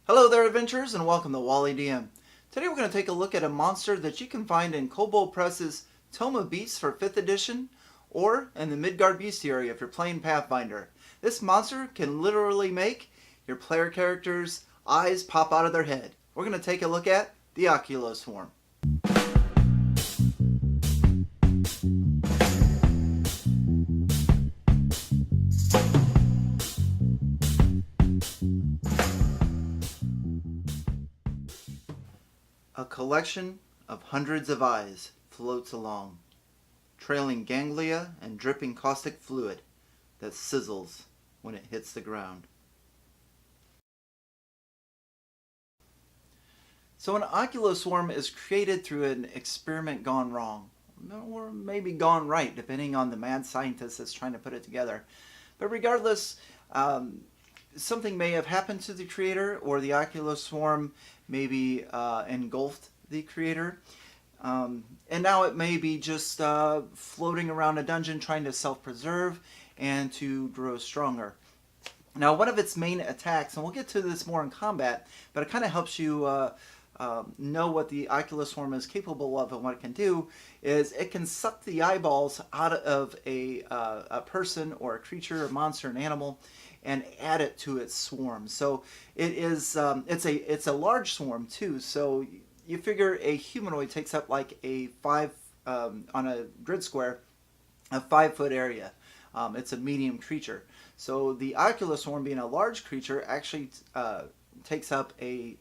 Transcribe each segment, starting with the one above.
Hello there, adventurers, and welcome to Wally DM. Today we're going to take a look at a monster that you can find in Kobold Press's Tome of Beasts for 5th edition, or in the Midgard Bestiary if you're playing Pathfinder. This monster can literally make your player character's eyes pop out of their head. We're going to take a look at the Oculo Swarm. A collection of hundreds of eyes floats along, trailing ganglia and dripping caustic fluid that sizzles when it hits the ground. So an Oculo Swarm is created through an experiment gone wrong, or maybe gone right, depending on the mad scientist that's trying to put it together. But regardless, something may have happened to the creator, or the Oculo Swarm maybe engulfed the creator. And now it may be just floating around a dungeon trying to self-preserve and to grow stronger. Now, one of its main attacks, and we'll get to this more in combat, but it kind of helps you know what the Oculo Swarm is capable of and what it can do, is it can suck the eyeballs out of a person or a creature, a monster, an animal, and add it to its swarm. So it is it's a large swarm too. So you figure a humanoid takes up like a on a grid square, a 5-foot area. It's a medium creature. So the Oculo Swarm, being a large creature, actually takes up a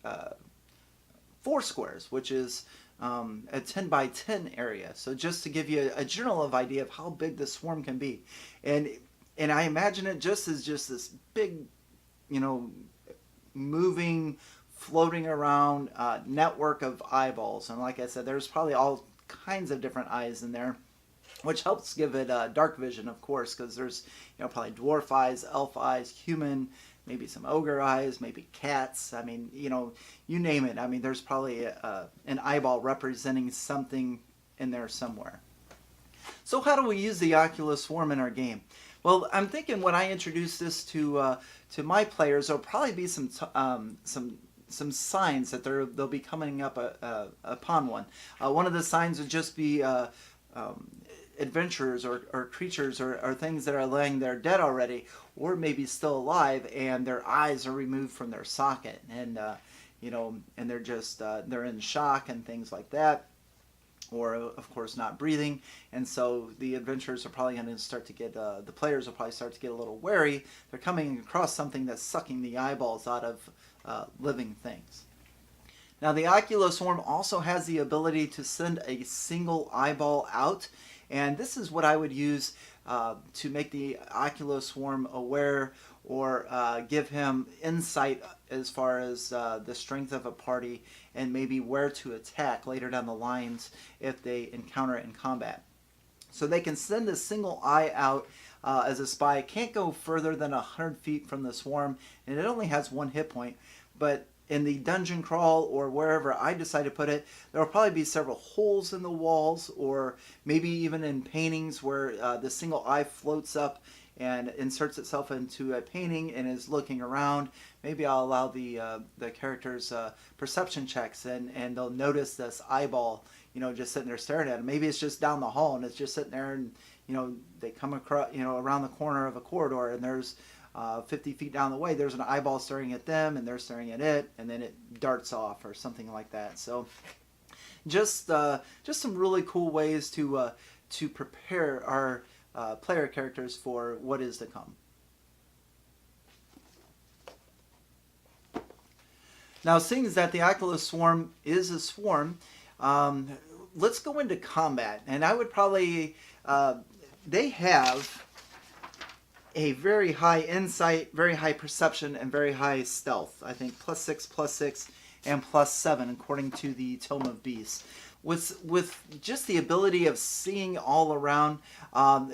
4 squares, which is a 10 by 10 area. So just to give you a general idea of how big the swarm can be. And I imagine it just as just this big, moving, floating around network of eyeballs. And like I said, there's probably all kinds of different eyes in there, which helps give it dark vision, of course, because there's probably dwarf eyes, elf eyes, human, maybe some ogre eyes, maybe cats. I mean, you name it. I mean, there's probably an eyeball representing something in there somewhere. So how do we use the Oculo Swarm in our game? Well, I'm thinking when I introduce this to my players, there'll probably be some signs that they'll be coming up upon one. One of the signs would just be adventurers or creatures or things that are laying there dead already, or maybe still alive, and their eyes are removed from their socket, and and they're just they're in shock and things like that. Or, of course, not breathing. And so the adventurers are probably going to start to get, the players will probably start to get a little wary. They're coming across something that's sucking the eyeballs out of living things. Now, the Oculo Swarm also has the ability to send a single eyeball out. And this is what I would use to make the Oculo Swarm aware, or give him insight as far as the strength of a party and maybe where to attack later down the lines if they encounter it in combat. So they can send a single eye out as a spy. It can't go further than 100 feet from the swarm, and it only has 1 hit point. But in the dungeon crawl or wherever I decide to put it, there will probably be several holes in the walls, or maybe even in paintings where the single eye floats up and inserts itself into a painting and is looking around. Maybe I'll allow the characters perception checks, and they'll notice this eyeball, just sitting there staring at them. Maybe it's just down the hall and it's just sitting there, and they come across, around the corner of a corridor, and there's 50 feet down the way, there's an eyeball staring at them, and they're staring at it, and then it darts off or something like that. So just some really cool ways to prepare our player characters for what is to come. Now, seeing as that the Oculo Swarm is a swarm, let's go into combat. And I would probably, they have a very high insight, very high perception, and very high stealth. I think +6, and +7 according to the Tome of Beasts. With just the ability of seeing all around,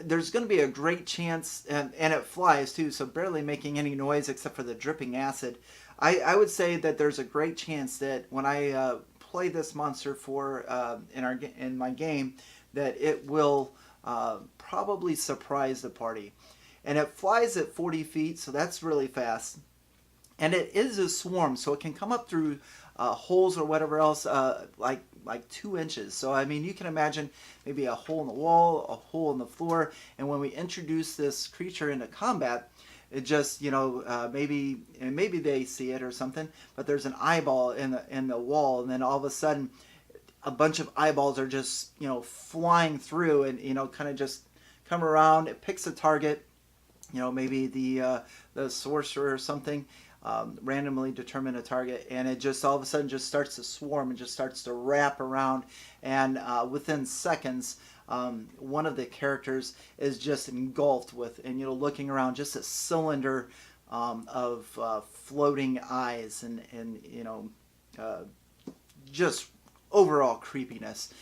there's going to be a great chance, and it flies too, so barely making any noise except for the dripping acid. I would say that there's a great chance that when I play this monster in my game, that it will probably surprise the party. And it flies at 40 feet, so that's really fast. And it is a swarm, so it can come up through holes or whatever else, like 2 inches. So I mean, you can imagine maybe a hole in the wall, a hole in the floor, and when we introduce this creature into combat, it just, maybe they see it or something, but there's an eyeball in the wall, and then all of a sudden, a bunch of eyeballs are just flying through, and kind of just come around. It picks a target, maybe the sorcerer or something. Randomly determine a target, and it just all of a sudden just starts to swarm and just starts to wrap around, and within seconds one of the characters is just engulfed with, and looking around, just a cylinder of floating eyes, and just overall creepiness,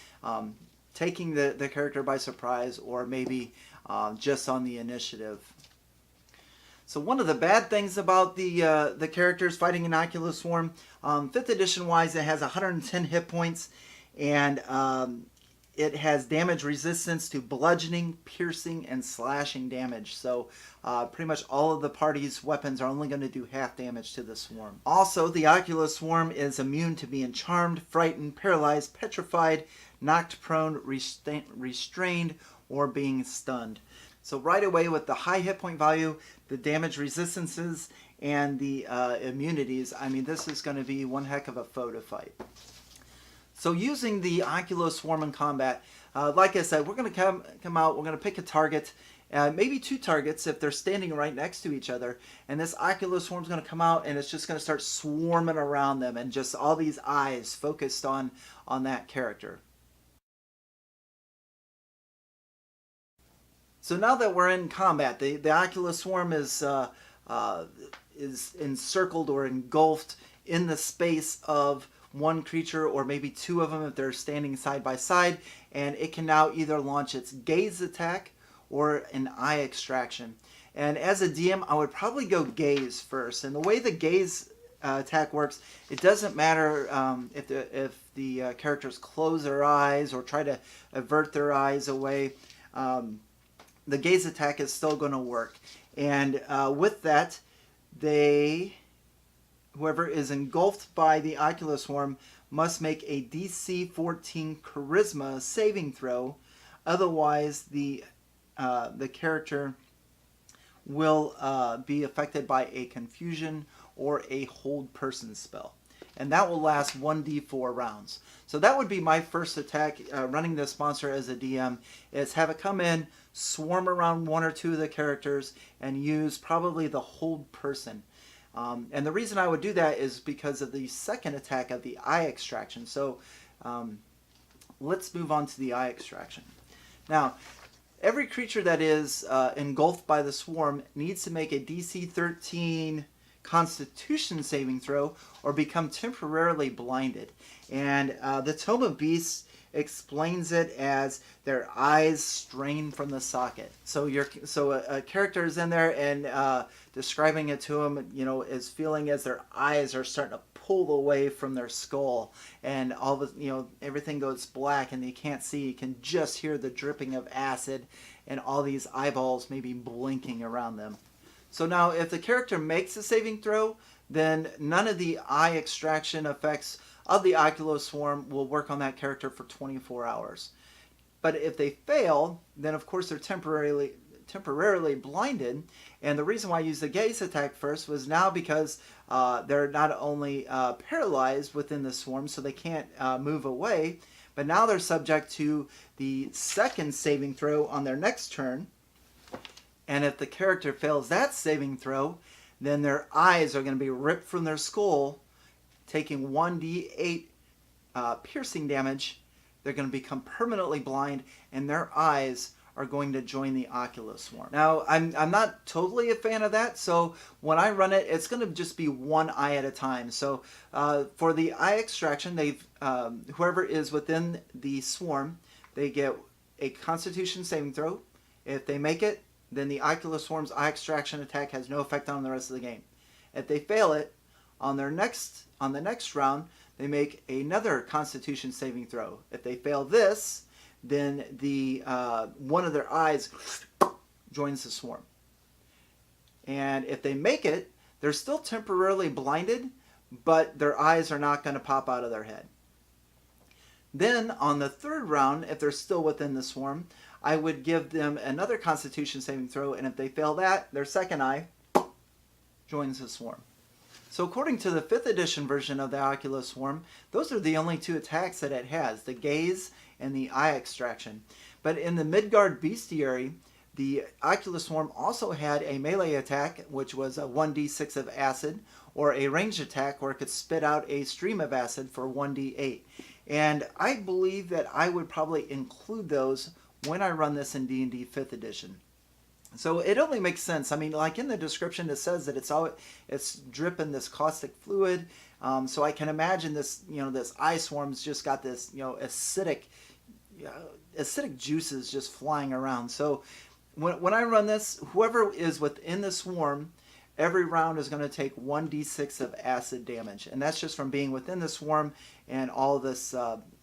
taking the character by surprise, or maybe just on the initiative. So one of the bad things about the characters fighting an Oculo Swarm, 5th edition wise, it has 110 hit points, and it has damage resistance to bludgeoning, piercing, and slashing damage. So pretty much all of the party's weapons are only going to do half damage to the swarm. Also, the Oculo Swarm is immune to being charmed, frightened, paralyzed, petrified, knocked prone, restrained, or being stunned. So right away, with the high hit point value, the damage resistances, and the immunities, I mean, this is going to be one heck of a foe to fight. So using the Oculo Swarm in combat, like I said, we're going to come out, we're going to pick a target, maybe 2 targets if they're standing right next to each other, and this Oculo Swarm is going to come out, and it's just going to start swarming around them, and just all these eyes focused on that character. So now that we're in combat, the Oculo Swarm is encircled or engulfed in the space of one creature, or maybe 2 of them if they're standing side by side, and it can now either launch its gaze attack or an eye extraction. And as a DM, I would probably go gaze first. And the way the gaze attack works, it doesn't matter if the characters close their eyes or try to avert their eyes away. The gaze attack is still going to work, and with that, whoever is engulfed by the Oculo Swarm must make a DC 14 Charisma saving throw. Otherwise, the character will be affected by a confusion or a hold person spell, and that will last 1d4 rounds. So that would be my first attack, running this monster as a DM, is have it come in, swarm around 1 or 2 of the characters, and use probably the hold person. And the reason I would do that is because of the second attack of the eye extraction. So let's move on to the eye extraction. Now, every creature that is engulfed by the swarm needs to make a DC 13 Constitution saving throw or become temporarily blinded. And the Tome of Beasts explains it as their eyes strain from the socket. So a character is in there and describing it to them, is feeling as their eyes are starting to pull away from their skull, and all of everything goes black and you can't see. You can just hear the dripping of acid and all these eyeballs maybe blinking around them. So now if the character makes a saving throw, then none of the eye extraction effects of the Oculo Swarm will work on that character for 24 hours. But if they fail, then of course they're temporarily blinded. And the reason why I used the gaze attack first was now because they're not only paralyzed within the swarm, so they can't move away, but now they're subject to the second saving throw on their next turn. And if the character fails that saving throw, then their eyes are going to be ripped from their skull, taking 1d8 piercing damage. They're going to become permanently blind, and their eyes are going to join the Oculo Swarm. Now, I'm not totally a fan of that, so when I run it, it's going to just be one eye at a time. So for the eye extraction, whoever is within the swarm, they get a Constitution saving throw. If they make it, then the Oculo Swarm's eye extraction attack has no effect on the rest of the game. If they fail it, on the next round, they make another Constitution saving throw. If they fail this, then the one of their eyes joins the swarm. And if they make it, They're still temporarily blinded, but their eyes are not going to pop out of their head. Then on the third round, if they're still within the swarm, I would give them another Constitution saving throw, and if they fail that, their second eye joins the swarm. So according to the 5th edition version of the Oculo Swarm, those are the only 2 attacks that it has, the gaze and the eye extraction. But in the Midgard Bestiary, the Oculo Swarm also had a melee attack, which was a 1d6 of acid, or a ranged attack where it could spit out a stream of acid for 1d8. And I believe that I would probably include those when I run this in D&D 5th edition. So it only makes sense. I mean, like in the description, it says that it's dripping this caustic fluid. So I can imagine this, this eye swarm's just got this, acidic juices just flying around. So when I run this, whoever is within the swarm, every round is going to take 1d6 of acid damage. And that's just from being within the swarm and all this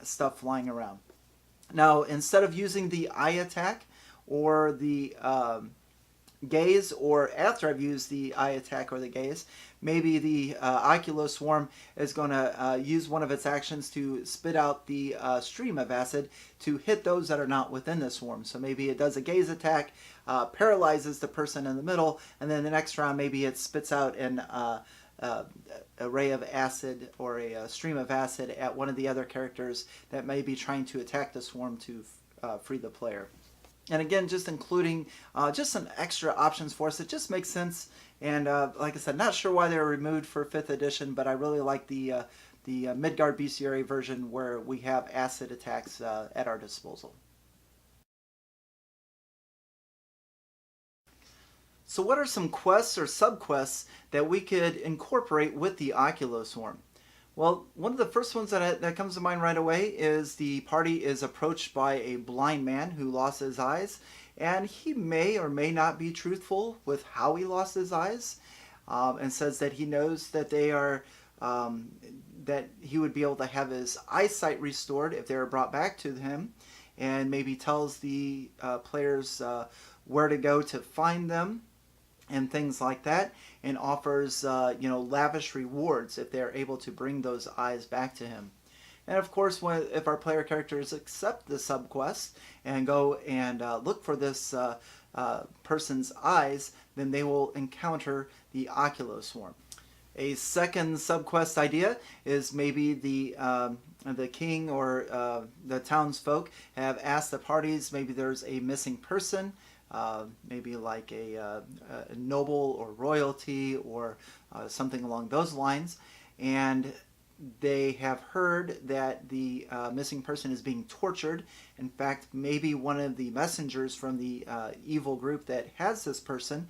stuff flying around. Now, instead of using the eye attack or the gaze, or after I've used the eye attack or the gaze, maybe the Oculo Swarm is going to use one of its actions to spit out the stream of acid to hit those that are not within the swarm. So maybe it does a gaze attack, paralyzes the person in the middle, and then the next round maybe it spits out an a ray of acid or a stream of acid at one of the other characters that may be trying to attack the swarm to free the player. And again, just including just some extra options for us. It just makes sense. And like I said, not sure why they were removed for 5th edition, but I really like the Midgard Bestiary version where we have acid attacks at our disposal. So what are some quests or subquests that we could incorporate with the Oculo Swarm? Well, one of the first ones that comes to mind right away is the party is approached by a blind man who lost his eyes, and he may or may not be truthful with how he lost his eyes, and says that he knows that they are that he would be able to have his eyesight restored if they were brought back to him, and maybe tells the players where to go to find them and things like that, and offers lavish rewards if they're able to bring those eyes back to him. And of course, if our player characters accept the subquest and go and look for this person's eyes, then they will encounter the Oculo Swarm. A second subquest idea is maybe the king or the townsfolk have asked the parties, maybe there's a missing person, maybe like a noble or royalty or something along those lines, and they have heard that the missing person is being tortured. In fact, maybe one of the messengers from the evil group that has this person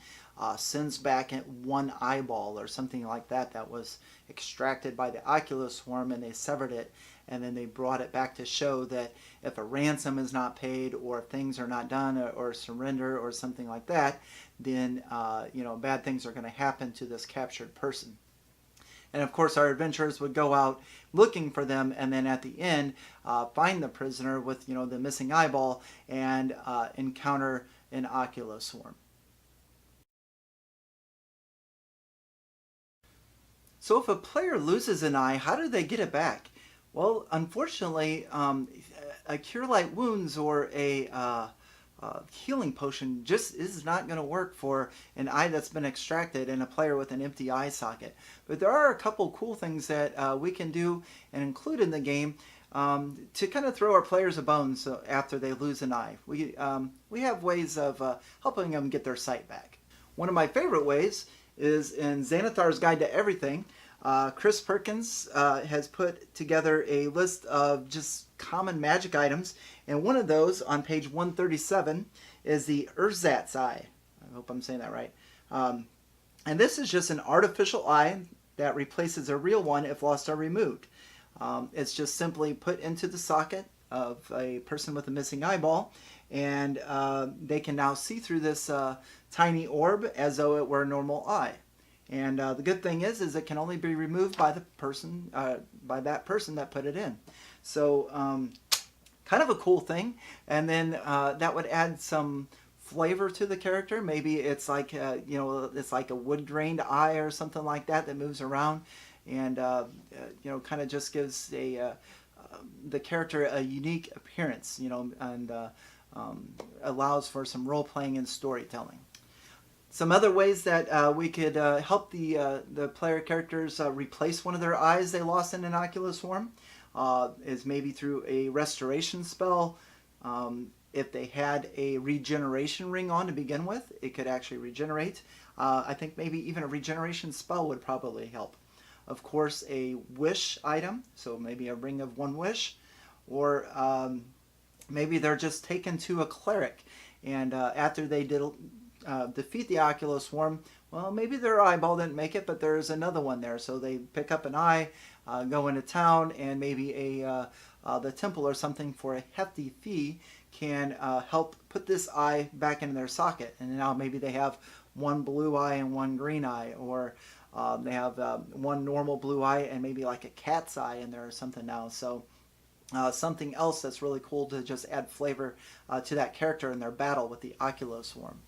sends back one eyeball or something like that that was extracted by the Oculo Swarm, and they severed it, and then they brought it back to show that if a ransom is not paid or if things are not done or surrender or something like that, then bad things are going to happen to this captured person. And of course, our adventurers would go out looking for them, and then at the end find the prisoner with the missing eyeball and encounter an Oculo Swarm. So if a player loses an eye, how do they get it back? Well, unfortunately, a Cure Light Wounds or a healing potion just is not going to work for an eye that's been extracted and a player with an empty eye socket. But there are a couple cool things that we can do and include in the game to kind of throw our players a bone after they lose an eye. We have ways of helping them get their sight back. One of my favorite ways is in Xanathar's Guide to Everything. Chris Perkins has put together a list of just common magic items, and one of those on page 137 is the Ersatz Eye. I hope I'm saying that right. And this is just an artificial eye that replaces a real one if lost or removed. It's just simply put into the socket of a person with a missing eyeball, and they can now see through this tiny orb as though it were a normal eye. And the good thing is it can only be removed by the person, by that person that put it in. So kind of a cool thing. And then that would add some flavor to the character. Maybe it's like it's like a wood grained eye or something like that that moves around, and kind of just gives the character a unique appearance, and allows for some role playing and storytelling. Some other ways that we could help the player characters replace one of their eyes they lost in an Oculo Swarm is maybe through a restoration spell. If they had a regeneration ring on to begin with, it could actually regenerate. I think maybe even a regeneration spell would probably help. Of course, a wish item, so maybe a ring of one wish, or maybe they're just taken to a cleric, and after they defeat the Oculo Swarm, well, maybe their eyeball didn't make it, but there's another one there, so they pick up an eye, go into town, and maybe the temple or something for a hefty fee can help put this eye back into their socket, and now maybe they have one blue eye and one green eye, or they have one normal blue eye and maybe like a cat's eye in there or something now. So something else that's really cool to just add flavor to that character in their battle with the Oculo Swarm.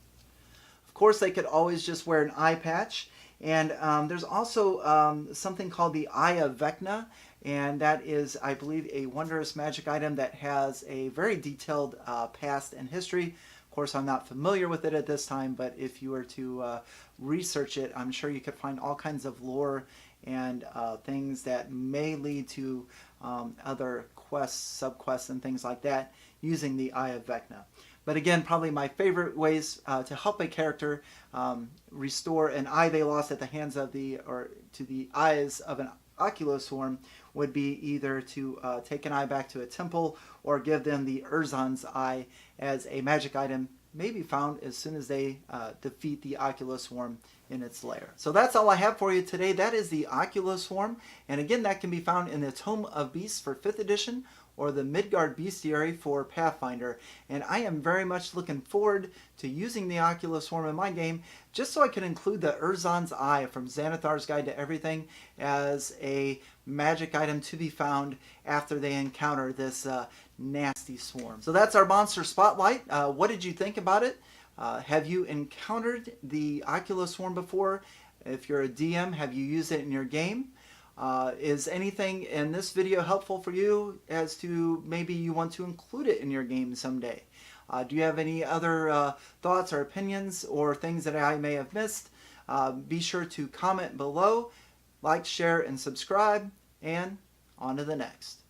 Of course, they could always just wear an eye patch. And there's also something called the Eye of Vecna, and that is, I believe, a wondrous magic item that has a very detailed past and history. Of course, I'm not familiar with it at this time, but if you were to research it, I'm sure you could find all kinds of lore and things that may lead to other quests, subquests, and things like that using the Eye of Vecna. But again, probably my favorite ways to help a character restore an eye they lost at the hands of to the eyes of an Oculo Swarm would be either to take an eye back to a temple or give them the Ersatz Eye as a magic item, maybe found as soon as they defeat the Oculo Swarm in its lair. So that's all I have for you today. That is the Oculo Swarm, and again, that can be found in the Tome of Beasts for 5th edition or the Midgard Bestiary for Pathfinder. And I am very much looking forward to using the Oculo Swarm in my game, just so I can include the Ersatz Eye from Xanathar's Guide to Everything as a magic item to be found after they encounter this nasty swarm. So that's our monster spotlight. What did you think about it? Have you encountered the Oculo Swarm before? If you're a DM, have you used it in your game? Is anything in this video helpful for you as to maybe you want to include it in your game someday? Do you have any other thoughts or opinions or things that I may have missed? Be sure to comment below, like, share, and subscribe, and on to the next.